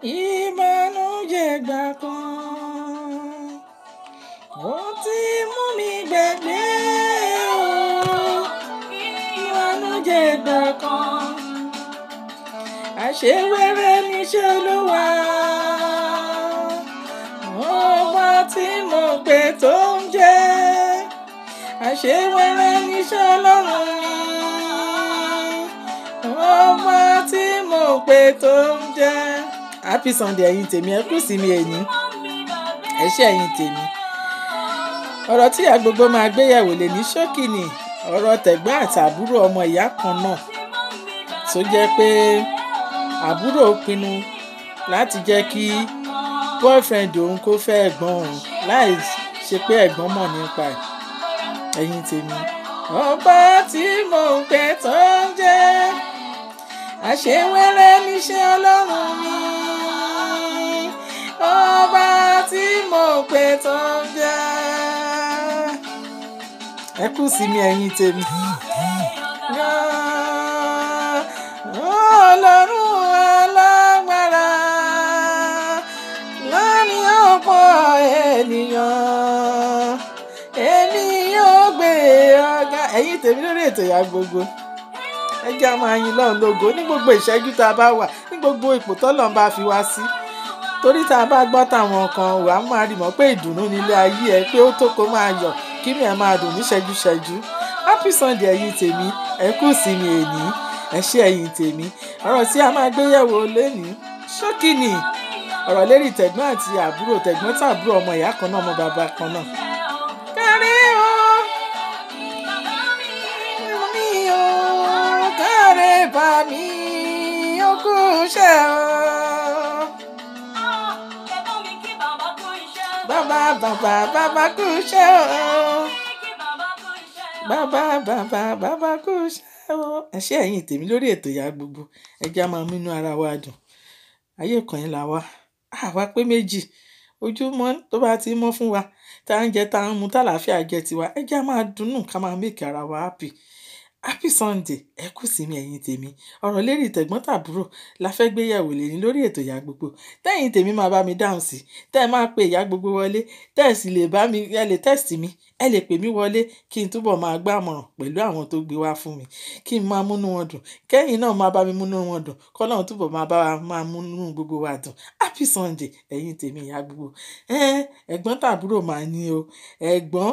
ìbànújẹ́ gbà kan ó ti mú mi gbàgbé o ìbànújẹ́ gbà kan àṣewẹ́rẹ́ níṣẹ́ Olúwa ọba tí mo pè tó ń jẹ́ àṣewẹ́rẹ́ níṣẹ́ Ọlọ́run mi ọba tí mo pè tó ń jẹ́. Happy Sunday ẹ̀yin tèmi, ẹ kú sí mi ẹ̀yin ẹ ṣé ẹ̀yin tèmi. Ọ̀rọ̀ tí Agbogbo máa gbéyẹ̀wò lè ní ṣókí ni ọ̀rọ̀ tẹ̀gbọ́n àti àbúrò ọmọ ìyá kan náà tó jẹ́ pé àbúrò pinnu láti jẹ́ kí boyfriend òun kó fẹ́ ẹ̀gbọ́n òun láì ṣe pé ẹ̀gbọ́n mọ̀ nípa ẹ̀. Ẹ̀yin tèmi, ọba tí mo pè tó ń jẹ́ àṣewẹ́rẹ́ níṣẹ́ Ọlọ́run mi ọba tí mo pè tó ń jẹ́. Ẹ kú sí mi ẹ̀yin tèmi. Ọlọ́run alágbára láàrin ọ̀pọ̀ ènìyàn èmi yóò gbé ọ̀gá. Ẹ̀yin tèmi lórí ètò Ìyá Gbogbo, ẹ jẹ́ a máa yin Ọlọ́run lógo ní gbogbo ìṣẹ́jú tá a bá wà, ní gbogbo ipò tọ́lọ́run bá fi wá sí. Torí tá a bá gbọ́ táwọn kan wà á máa rí mọ̀ pé ìdùnnú nílé ayé ẹ pé ó tó kó máa yọ̀ kí mi ẹ̀ máa dùn ní ṣẹ́jú-ṣẹ́jú. Happy Sunday ẹ̀yin tèmi, ẹ kú sí mi èní, ẹ ṣé ẹ̀yin tèmi. Ọ̀rọ̀ tí a máa gbé yẹ̀wò lénìí ṣókí ni ọ̀rọ̀ lérí tẹ̀gbọ́n àti àbúrò, tẹ̀gbọ́n tàbúrò ọmọ ìyá kan náà ọmọ bàbá kan náà. Kárí o mi o kárí bá mi ó kú iṣẹ́ o. Bàbá kú iṣẹ́ o. Bàbá kú iṣẹ́ o. Ẹ ṣé ẹ̀yin tèmi lórí ètò Ìyá Gbogbo, ẹ jẹ́ a máa múnú ara wa dùn. Ayé kan yín là wá, àwa pé méjì, ojúmọ́ tó bá ti mọ́ fún wa tá ń jẹ tá ń mu tálàáfíà jẹ tiwa, ẹ jẹ́ a máa dunnú ká máa make ara wa happy. Happy Sunday ẹ kú sí mi ẹ̀yin tèmi. Ọ̀rọ̀ lérí tẹ̀gbọ́n tàbúrò la fẹ́ gbé yẹ̀wò lẹ́ni lórí ètò Ìyá Gbogbo. Tẹ́yin tèmi máa bá mi dáhùn sí, tẹ́ ẹ máa pe Ìyá Gbogbo wọlé, tẹ́ ẹ sì lè bá mi, ẹ lè text mi, ẹ lè pè mí wọlé kí n túbọ̀ máa gbàmọ̀ràn pẹ̀lú àwọn tó gbé wá fún mi, kí n máa múnú wọn dùn, kẹ́yìn náà máa bá mi múnú wọn dùn, k'Ọlọ́run túbọ̀ máa bá wa máa múnú gbogbo wa dùn. Happy Sunday ẹ̀yin tèmi Ìyá Gbogbo. Ẹ̀gbọ́n tàbúrò máa ní o. Ẹ̀gbọ́n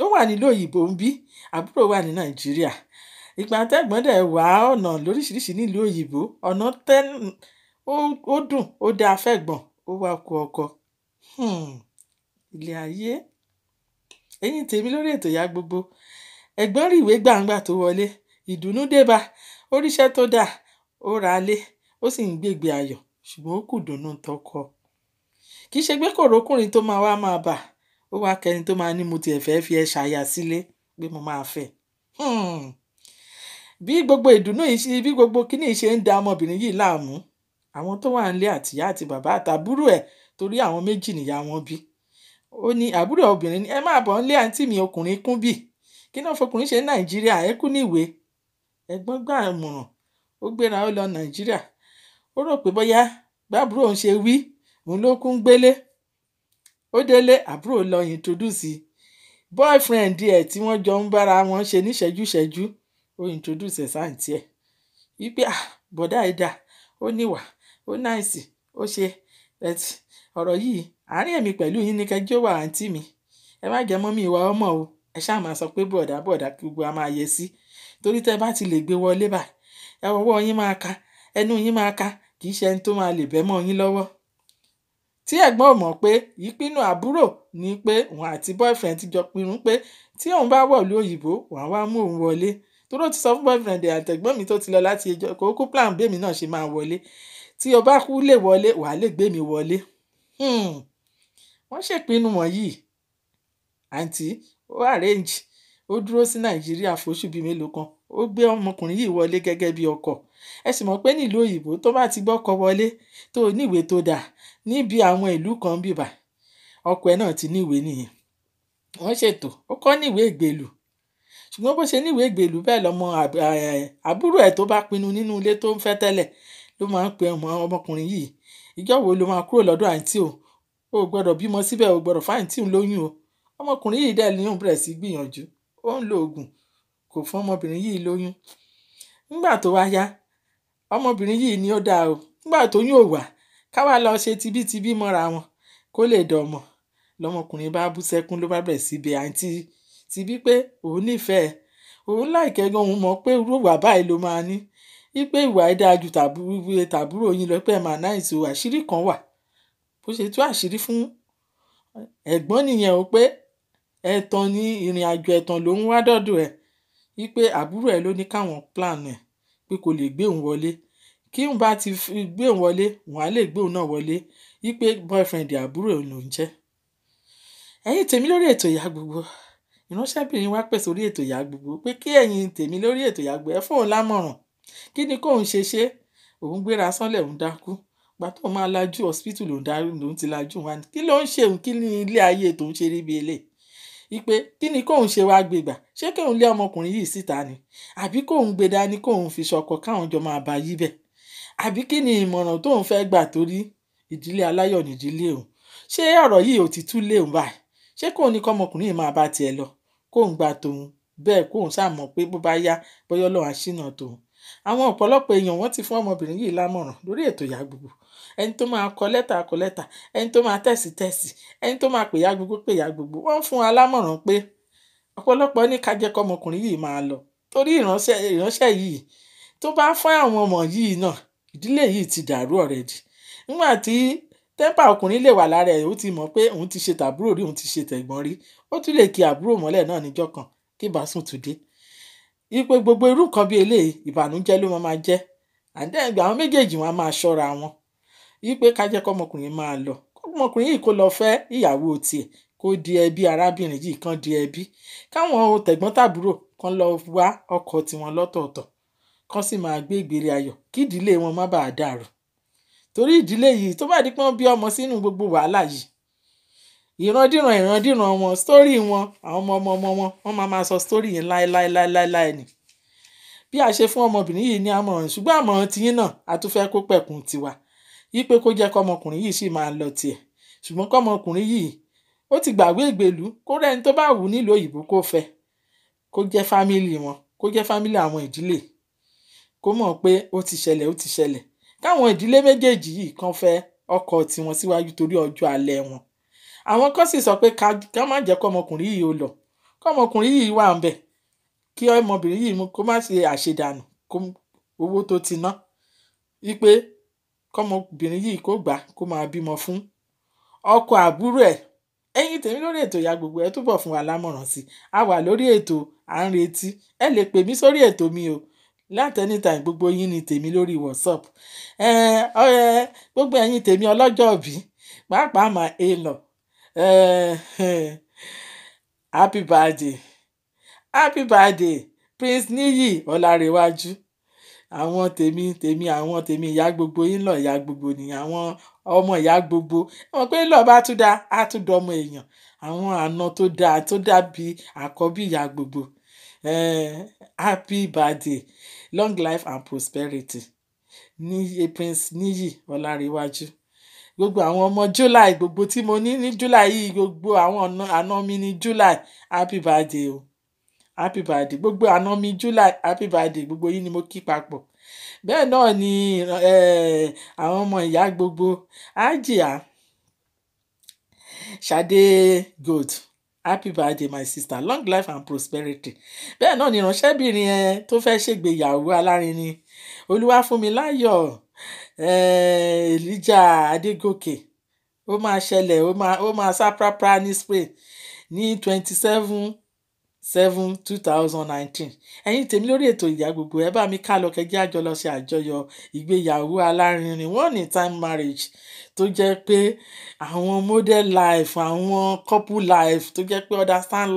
ó wà nílùú òyìnbó ń bí, àbúrò wà ní Nàìjíríà. Ìgbà tẹ́gbọ́n dẹ̀ wá ọ̀nà lóríṣiríṣi nílùú òyìnbó, ọ̀nà ó dùn ó dáa fẹ́gbọ́n ó wá kú ọkọ. Ilé ayé. Ẹ̀yin tèmi lórí ètò Ìyá Gbogbo, ẹ̀gbọ́n rí ìwé gbàǹgbà tó wọlé, ìdùnnú dé bá, ó ríṣẹ́ tó dáa, ó ra ilé, ó sì ń gbégbé ayọ̀, ṣùgbọ́n ó kù dùnnú tọkọ. Kì í ṣe pé kò rókùnrin tó máa wá máa bà, ó wá kẹni tó máa ní mo tiẹ̀ fẹ́ fi ẹ ṣàyà sílé pé mo máa fẹ́. Bí gbogbo ìdùnnú yìí ṣe, bí gbogbo kíní yìí ṣe ń da ọmọbìnrin yìí láàmú, àwọn tó wà nílé àtìyá àti bàbá àtàbúrò ẹ̀, torí àwọn méjì nìyá wọn bí. Ó ní àbúrò obìnrin ní ẹ máa bọ̀ nílé àǹtí mi ọkùnrin kún bì. Kí náà fọkùnrin ṣe ní Nàìjíríà, ẹ kú níwèé. Ẹ̀gbọ́n gbà ìmọ̀ràn, ó gbéra ó lọ Nàìjíríà. Ó rò pé bóyá bábúrò òun ṣe wí, òun ló kún gbélé. Ó délé, àbúrò lọ introduce boyfriend ẹ̀ tí wọ́n jọ ń bára wọn ṣe ní ṣẹ́jú-ṣẹ́jú. Ó introduce ẹ̀ sáǹtì ẹ̀. Wípé bọ̀dá ẹ̀dá, ó níwà, ó náìsì, ó ṣe ọ̀rọ̀ yìí. Àárín èmi pẹ̀lú yín ní kẹjọ́ wà àǹtí mi. Ẹ má jẹ́ mọ́ mi ìwà ọmọ o. Ẹ ṣáà máa sọ pé bọ̀dá kí gbogbo a máa yẹ sí. Torí tẹ́ bá ti lè gbé wọlé báyìí, ọwọ́ yín máa ka, ẹnu yín máa ka, kì í ṣe ẹni tó máa lè bẹ́ mọ́ yín lọ́wọ́. Tí ẹ̀gbọ́n ò mọ̀ pé ìpinnu àbúrò ni pé òun àti boyfriend ti jọ pinnu pé tí òun bá wọ̀lú òyìnbó, wọ́n á wá mú òun wọlé. Torí ó ti sọ fún boyfriend àtẹ̀gbọ́n mi tó ti lọ láti ẹjọ́ kó kú plan bẹ́ẹ̀ mi náà ṣe máa wọlé. Tí o bá kú lè wọlé, wà á lè gbé mi wọlé. Wọ́n ṣèpinnu wọ̀nyí. Àǹtí ó arrange, ó dúró sí Nàìjíríà fóṣù bíi mélòó kan. Ó gbé ọmọkùnrin yìí wọlé gẹ́gẹ́ bí ọkọ. Ẹ sì mọ̀ pé nílùú òyìnbó tó bá ti gbọ́kọ wọlé tó níwèé tó dáa níbi àwọn ìlú kan bíbà, ọkọ ẹ̀ náà ti níwèé nìyẹn. Wọ́n ṣètò, ó kọ́ níwèé ìgbèlú. Ṣùgbọ́n bó ṣe níwèé ìgbèlú bẹ́ẹ̀ lọ́mọ àbúrò ẹ̀ tó bá pinnu nínú ilé tó ń fẹ́ tẹ́lẹ̀ ló máa ń pe ọmọkùnrin yìí ìjọ́ wo ló máa kúrò lọ́dọ̀ àǹtí o gbọ́dọ̀ bímọ síbẹ̀ o gbọ́dọ̀ fáǹtí òun lóyún o. Ọmọkùnrin yìí dẹ̀ ní òun bẹ̀rẹ̀ sí gbìyànjú, ó ń lo oògùn, kò fún ọmọbìnrin yìí lóyún. Nígbà tó wá yá, ọmọbìnrin yìí ni ó dáa o, nígbà tó yún ò wá, ká wá lọ ṣe tibítibí mọ́ra wọn kó lè dọmọ. Lọmọkùnrin bá bú sẹ́kún, ló bá bẹ̀rẹ̀ sí bẹ̀ àǹtí Tibí pé òun nífẹ̀ẹ́, òun láìkẹ́ gan, òun mọ̀ pé irú ìwà báyìí ló máa ní, wípé ìwà ẹ̀ dáa ju tàbúrò yín lọ, pé ẹ máa náà ìṣòwò àṣírí kan wà. Bó ṣe tú àṣírí fún ẹ̀gbọ́n nìyẹn o, pé ẹ̀tàn ni, ìrìn àjò ẹ̀tàn ló ń wá dọ́dọ̀ ẹ̀, wípé àbúrò ẹ̀ ló ní káwọn plan ẹ̀ pé kò lè gbé òun wọlé, kí òun bá ti gbé òun wọlé òun á lè gbé òun náà wọlé, wípé boyfriend àbúrò òun ló ń jẹ́. Ẹ̀yin tèmi lórí ètò Ìyá Gbogbo, ìránṣẹ́bìnrin wa pè sórí ètò Ìyá Gbogbo pé kí ẹ̀yin tèmi lórí ètò Ìyá Gbogbo ẹ fóun lámọ̀ràn, kí ni kóun ṣe òun gbéra sánlẹ̀ òun dákú, gbà tó máa lajú hospital lòun ti lajú wa, kí ló ń ṣe òun, kí ni ilé ayé tó ń ṣe rí bí eléyìí, wípé kí ni kóun ṣe wá gbégbà, ṣé kóun lé ọmọkùnrin yìí síta ni, àbí kóun gbé dání kóun fi ṣọkọ káwọn jọ máa bá yí bẹ̀, àbí kí ni ìmọ̀ràn tóun fẹ́ gbà, torí ìdílé aláyọ̀ nídìílé òun. Ṣé ọ̀rọ̀ yìí ò ti tú lé òun báyìí, ṣé kóun ní kọ́mọkùnrin yìí máa bá tiẹ̀ lọ, kóun gba tòun bẹ́ẹ̀, kóun ṣàmọ̀ pé bó bá yá bóyá Ọlọ́run á ṣínà tòun. Àwọn ọ̀pọ̀lọpọ̀ èèyàn wọ́n ti fún ọmọbìnrin yìí lámọ̀ràn lórí ètò Ìyá Gbogbo, ẹni tó máa kọ lẹ́tà, ẹni tó máa tẹ̀sí, ẹni tó máa pè Ìyá Gbogbo pé Ìyá Gbogbo, wọ́n fún wa lámọ̀ràn pé ọ̀pọ̀lọpọ̀ ní ká jẹ́ kọ́mọkùnrin yìí máa lọ, torí ìránṣẹ́ yìí tó bá fún àwọn ọmọ yìí náà, ìdílé yìí ti dàrú already. Nígbà tí tẹ́ḿpà ọkùnrin lè wà lára ẹ̀, ó ti mọ̀ pé òun ti ṣe tàbúrò rí, òun ti ṣe tẹ̀gbọ́n rí, ó tún lè kí àbúrò mọ́lẹ̀ náà níjọ́ kan kí ìbásùn tún dé. Ipe gbogbo irú nǹkan bí eléyìí ìbànújẹ́ ló máa jẹ́, àdẹ́gbà àwọn méjèèjì wọn á máa ṣọ́ra wọn, wípé ká jẹ́ kọ́mọkùnrin máa lọ, kọ́mọkùnrin yìí kó lọ fẹ́ ìyàwó tiẹ̀, kó di ẹbí arábìnrin yìí, kan di ẹbí, káwọn tẹ̀gbọ́n tàbúrò kan lọ wá ọkọ tiwọn lọ́tọ̀ọ̀tọ̀, kan sì máa gbé ìgbéré ayọ̀, kí ìdílé wọn má bàa dàrú. Torí ìdílé yìí tó bá di pé wọ́n bí ọmọ sínú gbogbo wàhálà yìí, ìrandíran wọn, sítórì wọn, àwọn ọmọ wọn máa sọ sítórì yẹn láéláé ni. Bí a ṣe fún ọmọbìnrin yìí ní àmọ̀ràn, ṣùgbọ́n àmọ̀ràn tiyín náà a tún fẹ́ kó pẹ̀kun tiwa, wípé kó jẹ́ kọ́mọkùnrin yìí sì máa lọ tiẹ̀, ṣùgbọ́n kọ́mọkùnrin yìí ó ti gbàgbé ìgbèlú, kó rẹ́ni tó bá wù nílùú òyìnbó kó fẹ́, kó jẹ́ fámìlì wọn, kó jẹ́ fámìlì àwọn ìdílé, kó mọ̀ pé ó ti ṣẹlẹ̀, káwọn ìdílé méjèèjì yìí kan fẹ́ ọkọ tiwọn síwájú torí ọjọ́ alẹ́ wọn. Àwọn kan sì sọ pé ká má jẹ́ kọ́mọkùnrin yìí ó lọ, kọ́mọkùnrin yìí wà ń bẹ̀, kí ọmọbìnrin yìí kó má ṣe àṣedànù owó tó ti ná, wípé kọ́mọbìnrin yìí kó gbà kó máa bímọ fún ọkọ àbúrò ẹ̀. Ẹ̀yin tèmi lórí ètò Ìyá Gbogbo ẹ túbọ̀ fún wa lámọ̀ràn sí, a wà lórí ètò à ń retí, ẹ lè pè mí sórí ètò mi o, láti anytime, gbogbo yín ni tèmi lórí WhatsApp. Gbogbo ẹ̀yin tèmi ọlọ́jọ́ ìbí, pàápàá máa lọ happy birthday Prince Níyì Ọlárewájú, àwọn tèmi Ìyá Gbogbo yín lọ Ìyá Gbogbo nìyẹn, àwọn ọmọ Ìyá Gbogbo, wọn pé lọ bá tún dá á tún dọmọ èèyàn, àwọn àna tó dàbí àkọ́bí Ìyá Gbogbo. Happy birthday, long life and prosperity ní Prince Níyì Ọlárewájú. Gbogbo àwọn ọmọ July gbogbo tí mo ní July yìí, gbogbo àwọn àna mi ní July, happy birthday o, happy birthday gbogbo àna mi July, happy birthday gbogbo yín ni mo kí papọ̀. Bẹ́ẹ̀ náà ni àwọn ọmọ Ìyá Gbogbo, Àjíà Ṣadé Gold, happy birthday my sister, long life and prosperity. Bẹ́ẹ̀ náà ni ìránṣẹ́bìnrin tó fẹ́ ṣègbéyàwó alárinrin, Olúwafúnmiláyọ̀ Elijah Adégòkè, ó máa ṣẹlẹ̀, ó máa sá prapra ní Spain ní 27/7/2019. Ẹ̀yin tèmi lórí ètò Ìyá Gbogbo ẹ bá mi ká lọ, kẹjẹ́ àjọ lọ ṣe àjọyọ̀ ìgbéyàwó alárinrin, one in time marriage, tó jẹ́ pé àwọn model life, àwọn couple life, tó jẹ́ pé understand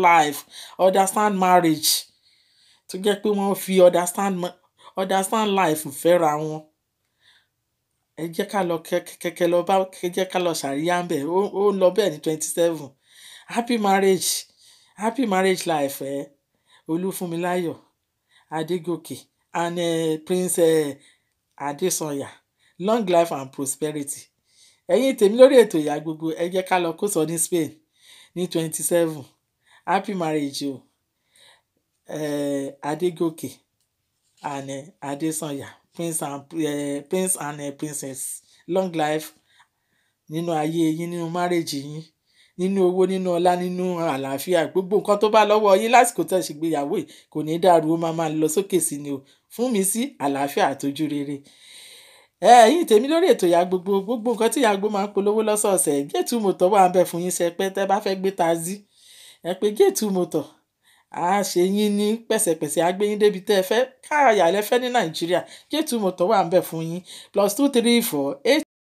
marriage, tó jẹ́ pé wọ́n fi understand life fẹ́ra wọn. Ẹ jẹ́ ká lọ kẹ́kẹ́ ká lọ ṣàríyá ń bẹ̀, ó lọ bẹ́ẹ̀ ní 27. Happy marriage life Olúfúnmiláyọ̀ Adégòkè and Prince Adésanyà, long life and prosperity. ẹ̀yin tèmi lórí ètò ìyá gbogbo, ẹ jẹ́ ká lọ kó sọ ní Spain ní 27. Happy marriage o. Adégòkè and Adésànyà, prince and princess, long life nínú ayé yín, nínú marriage yín, nínú owó, nínú ọlá, nínú àlàáfíà. Gbogbo nǹkan tó bá lọ́wọ́ yín lásìkò tẹ́ ṣe gbéyàwó yìí kò ní dàrú, ó máa lọ sókè sí ni o. Fún mi sí àlàáfíà àtọ́jú rere. Ẹ̀yin tèmi lórí ètò ìyá gbogbo nǹkan tí ìyá gbogbo máa ń polówó lọ́sọ̀ọ̀sẹ̀, Géètù Mọ́tọ̀ wà ń bẹ fún yín ṣẹpẹ́ tẹ́ bá fẹ́ gbé taxi. Ẹ pé Géètù Mọ́tọ̀ a ṣe yín ní pẹ̀sẹ̀pẹ̀sẹ̀, a gbé yín débi tẹ́ ẹ fẹ́, káàyà lẹ fẹ́ ní Nàìjíríà. Géètù Mọ́tọ̀ wà ń bẹ fún yín +234 8